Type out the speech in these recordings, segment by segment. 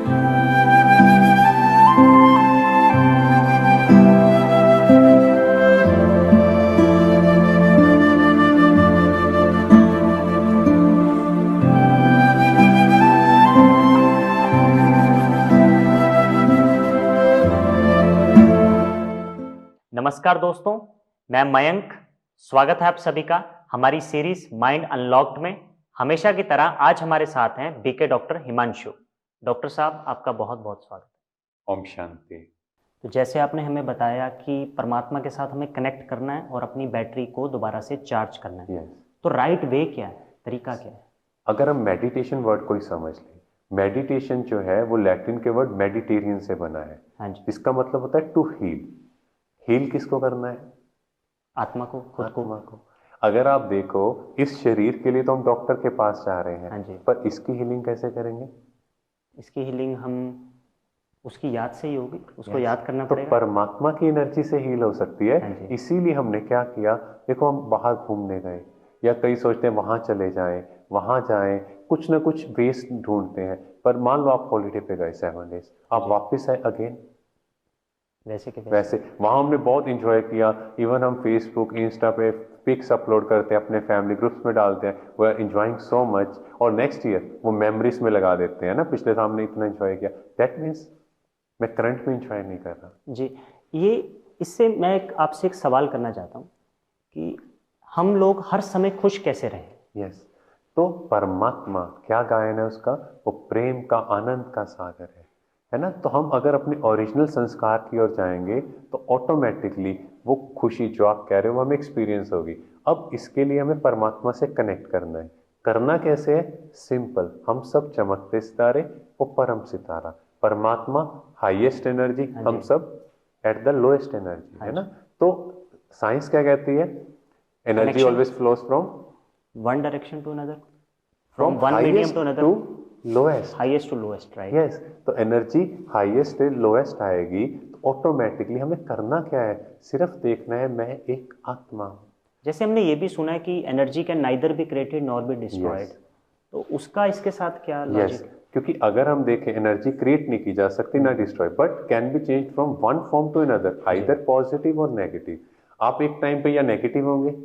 नमस्कार दोस्तों, मैं मयंक। स्वागत है आप सभी का हमारी सीरीज माइंड अनलॉक्ड में। हमेशा की तरह आज हमारे साथ हैं बीके डॉक्टर हिमांशु। डॉक्टर साहब, आपका बहुत बहुत स्वागत है। ओम शांति। तो जैसे आपने हमें बताया कि परमात्मा के साथ हमें कनेक्ट करना है और अपनी बैटरी को दोबारा से चार्ज करना है, यस। तो राइट वे क्या है, तरीका क्या है? अगर हम मेडिटेशन वर्ड को ही समझ लें, मेडिटेशन जो है वो लैटिन के वर्ड मेडिटेरियन से बना है। हाँ जी। इसका मतलब होता है टू हील। हील किसको करना है? आत्मा को, खुद को। आत्मा को। अगर आप देखो, इस शरीर के लिए तो हम डॉक्टर के पास जा रहे हाँ हैं, जी। पर इसकी हीलिंग कैसे करेंगे? इसकी हीलिंग हम उसकी याद से ही होगी, उसको Yes. याद करना तो पड़ेगा। परमात्मा की एनर्जी से हील हो सकती हाँ है। जी। इसीलिए हमने क्या किया, देखो हम बाहर घूमने गए या कई सोचते हैं वहां चले जाएं, वहां जाएं, कुछ ना कुछ वेस्ट ढूंढते हैं। पर मान लो आप हॉलीडे पे गए 7 डेज, आप जी। वापस आए अगेन वैसे के वैसे। वहां हमने बहुत इंजॉय किया। इवन हम फेसबुक इंस्टा पे पिक्स अपलोड करते हैं, अपने फैमिली ग्रुप्स में डालते हैं, we are enjoying so much. और नेक्स्ट ईयर वो मेमोरीज में लगा देते हैं ना, पिछले साल हमने इतना एंजॉय किया। दैट मीन्स मैं करंट में एंजॉय नहीं कर रहा। जी। ये इससे मैं आपसे एक सवाल करना चाहता हूँ कि हम लोग हर समय खुश कैसे रहें? यस। तो परमात्मा क्या गायन है उसका? वो प्रेम का, आनंद का सागर है ना। तो हम अगर अपने ओरिजिनल संस्कार की ओर जाएंगे तो ऑटोमेटिकली वो खुशी जो आप कह रहे हो वो हमें एक्सपीरियंस होगी। अब इसके लिए हमें परमात्मा से कनेक्ट करना है। करना कैसे है? सिंपल। हम सब चमकते सितारे, वो परम सितारा परमात्मा, हाईएस्ट एनर्जी, हाँ हम जी। सब एट द लोएस्ट एनर्जी, हाँ है जी। ना। तो साइंस क्या कहती है? Energy connection always flows from one direction to another, from from one medium highest to to another, lowest. Highest to lowest, right? Yes. तो एनर्जी हाईएस्ट से लोएस्ट आएगी तो ऑटोमेटिकली हमें करना क्या है? सिर्फ देखना है मैं एक आत्मा हूं। जैसे हमने ये भी सुना है कि energy can neither be created nor be destroyed, yes. तो उसका इसके साथ क्या यस, लॉजिक है? क्योंकि अगर हम देखें एनर्जी क्रिएट नहीं की जा सकती ना destroy, but can be change from one form to another, either positive और नेगेटिव। आप एक टाइम पे या नेगेटिव होंगे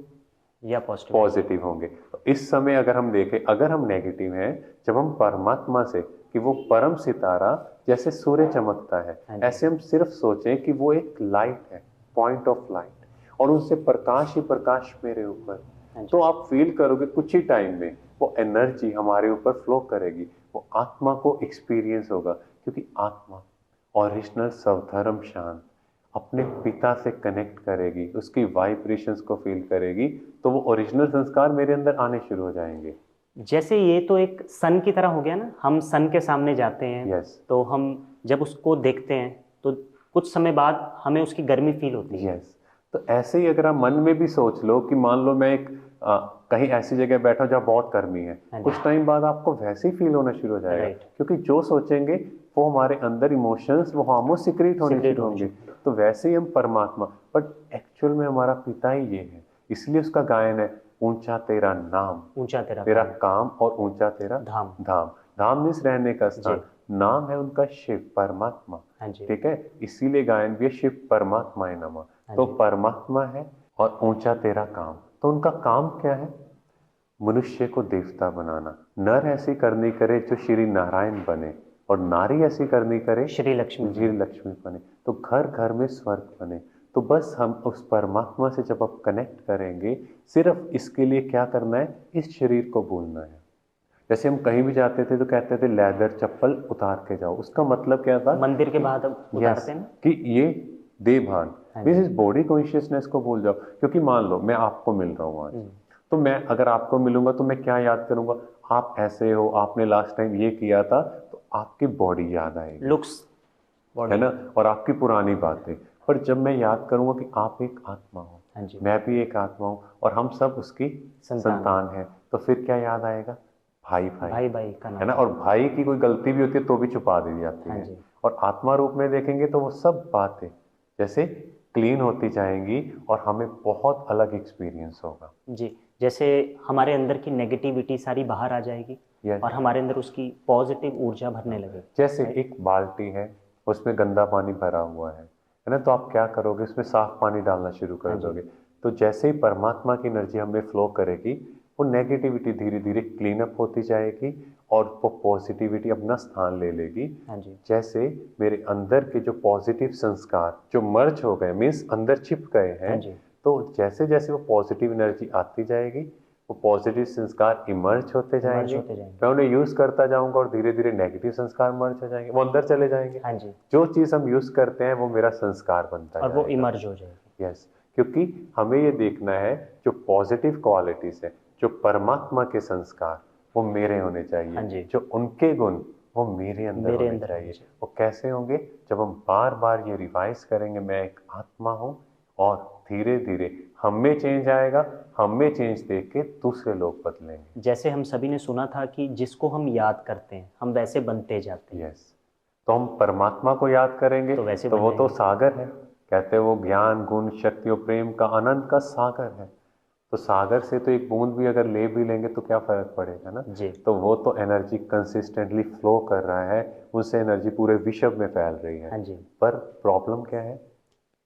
या पॉजिटिव? पॉजिटिव होंगे। तो इस समय अगर हम देखें, अगर हम नेगेटिव हैं, जब हम परमात्मा से कि वो परम सितारा जैसे सूर्य चमकता है, हाँ जी। ऐसे हम सिर्फ सोचें कि वो एक लाइट है, पॉइंट ऑफ लाइट, और उनसे प्रकाश ही प्रकाश मेरे ऊपर। हाँ जी। तो आप फील करोगे कुछ ही टाइम में वो एनर्जी हमारे ऊपर फ्लो करेगी, वो आत्मा को एक्सपीरियंस होगा। क्योंकि आत्मा ओरिजिनल स्वधर्म शांत अपने पिता से कनेक्ट करेगी, उसकी वाइब्रेशंस को फील करेगी, तो वो ओरिजिनल संस्कार मेरे अंदर आने शुरू हो जाएंगे। जैसे ये तो एक सन की तरह हो गया ना, हम सन के सामने जाते हैं, यस। तो हम जब उसको देखते हैं तो कुछ समय बाद हमें उसकी गर्मी फील होती है। यस। तो ऐसे ही अगर आप मन में भी सोच लो कि मान लो मैं एक कहीं ऐसी जगह बैठा हूं जहाँ बहुत गर्मी है, हाँ जी। कुछ टाइम बाद आपको वैसे ही फील होना शुरू हो जाएगा। राइट। क्योंकि जो सोचेंगे वो हमारे अंदर इमोशंस, वो हार्मोन सिक्रीट होने Secret शुरू होने होंगे। शुरू। तो वैसे ही हम परमात्मा, बट एक्चुअल में हमारा पिता ही ये है। इसलिए उसका गायन है, ऊंचा तेरा नाम, ऊंचा तेरा तेरा काम, काम और ऊंचा तेरा धाम। धाम। धाम मीन्स रहने का जी। स्थान, नाम है उनका शिव परमात्मा। हाँ जी। ठीक है, इसीलिए गायन भी है शिव परमात्मा नमः। हाँ तो जी। परमात्मा है और ऊंचा तेरा काम। तो उनका काम क्या है? मनुष्य को देवता बनाना। नर ऐसी करनी करे जो श्री नारायण बने, और नारी ऐसी करनी करे श्री लक्ष्मी श्री बने। लक्ष्मी बने। तो घर घर में स्वर्ग बने। तो बस हम उस परमात्मा से जब आप कनेक्ट करेंगे, सिर्फ इसके लिए क्या करना है? इस शरीर को भूलना है। जैसे हम कहीं भी जाते थे तो कहते थे लेदर चप्पल उतार के जाओ। उसका मतलब क्या था? मंदिर के कि बाद उतारते हैं ना। कि ये देवभान, हाँ दिस जी। इज बॉडी कॉन्शियसनेस को भूल जाओ। क्योंकि मान लो मैं आपको मिल रहा हूँ आज, तो मैं अगर आपको मिलूंगा तो मैं क्या याद करूंगा? आप ऐसे हो, आपने लास्ट टाइम ये किया था, तो आपकी बॉडी याद आएगी, लुक्स, है बॉडी। ना, और आपकी पुरानी बातें। पर जब मैं याद करूंगा कि आप एक आत्मा हो, हाँ जी। मैं भी एक आत्मा हूं, और हम सब उसकी संतान। संतान हैं, तो फिर क्या याद आएगा? भाई भाई, भाई भाई का है ना। नाता। और भाई की कोई गलती भी होती है तो भी छुपा दी जाती हाँ है। जी। और आत्मा रूप में देखेंगे तो वो सब बातें जैसे क्लीन होती जाएंगी और हमें बहुत अलग एक्सपीरियंस होगा। जी। जैसे हमारे अंदर की नेगेटिविटी सारी बाहर आ जाएगी, Yes. और हमारे अंदर उसकी पॉजिटिव ऊर्जा भरने लगे। जैसे एक बाल्टी है, उसमें गंदा पानी भरा हुआ है ना, तो आप क्या करोगे, उसमें साफ पानी डालना शुरू कर दोगे। तो जैसे ही परमात्मा की एनर्जी हमें फ्लो करेगी, वो नेगेटिविटी धीरे धीरे क्लीन अप होती जाएगी और वो पॉजिटिविटी अपना स्थान ले लेगी। जैसे मेरे अंदर के जो पॉजिटिव संस्कार जो मर्ज हो गए, मीन्स अंदर छिप गए हैं, तो जैसे जैसे वो पॉजिटिव एनर्जी आती जाएगी, वो पॉजिटिव संस्कार इमर्ज होते जाएंगे, मैं उन्हें यूज करता जाऊंगा और धीरे धीरे नेगेटिव संस्कार मर्ज हो जाएंगे, वो अंदर चले जाएंगे। जो चीज हम यूज करते हैं वो मेरा संस्कार बनता है और वो इमर्ज हो जाएगी। यस, क्योंकि हमें ये देखना है जो पॉजिटिव क्वालिटीज है, जो परमात्मा के संस्कार, वो मेरे होने चाहिए, जो उनके गुण वो मेरे अंदर होने चाहिए। वो कैसे होंगे? जब हम बार बार ये रिवाइज करेंगे, मैं एक आत्मा हूँ, और धीरे धीरे हम में चेंज आएगा, हम में चेंज देख के दूसरे लोग बदलेंगे। जैसे हम सभी ने सुना था कि जिसको हम याद करते हैं हम वैसे बनते जाते हैं। यस, तो हम परमात्मा को याद करेंगे तो वैसे वो तो सागर है, कहते हैं वो ज्ञान गुण शक्ति और प्रेम का आनंद का सागर है। तो सागर से तो एक बूंद भी अगर ले भी लेंगे तो क्या फर्क पड़ेगा ना जी। तो वो तो एनर्जी कंसिस्टेंटली फ्लो कर रहा है, उससे एनर्जी पूरे विश्व में फैल रही है। जी। पर प्रॉब्लम क्या है?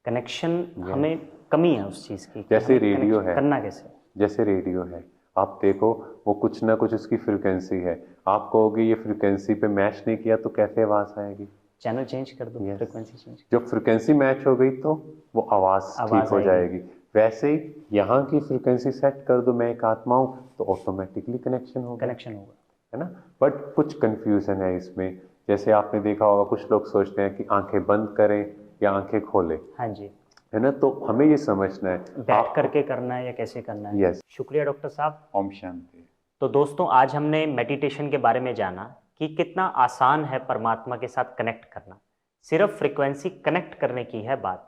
कनेक्शन, हमें कमी है उस चीज की। जैसे रेडियो है, करना कैसे? जैसे रेडियो है, आप देखो वो कुछ ना कुछ उसकी फ्रिक्वेंसी है, आप कहोगे ये फ्रिक्वेंसी पे मैच नहीं किया तो कैसे आवाज आएगी? चैनल चेंज कर दो, फ्रिक्वेंसी चेंज। जब फ्रिक्वेंसी मैच हो गई तो वो आवाज ठीक हो जाएगी। वैसे ही यहाँ की फ्रिक्वेंसी सेट कर दो, मैं एक आत्मा हूँ, तो ऑटोमेटिकली कनेक्शन होगा, है ना। बट कुछ कंफ्यूजन है इसमें। जैसे आपने देखा होगा कुछ लोग सोचते हैं कि आंखें बंद करें या आंखें खोलें, हाँ जी, है ना। तो हमें ये समझना है बैठ करके करना है या कैसे करना है। यस। शुक्रिया डॉक्टर साहब। ओम शांति। तो दोस्तों, आज हमने मेडिटेशन के बारे में जाना कि कितना आसान है परमात्मा के साथ कनेक्ट करना। सिर्फ फ्रीक्वेंसी कनेक्ट करने की है बात।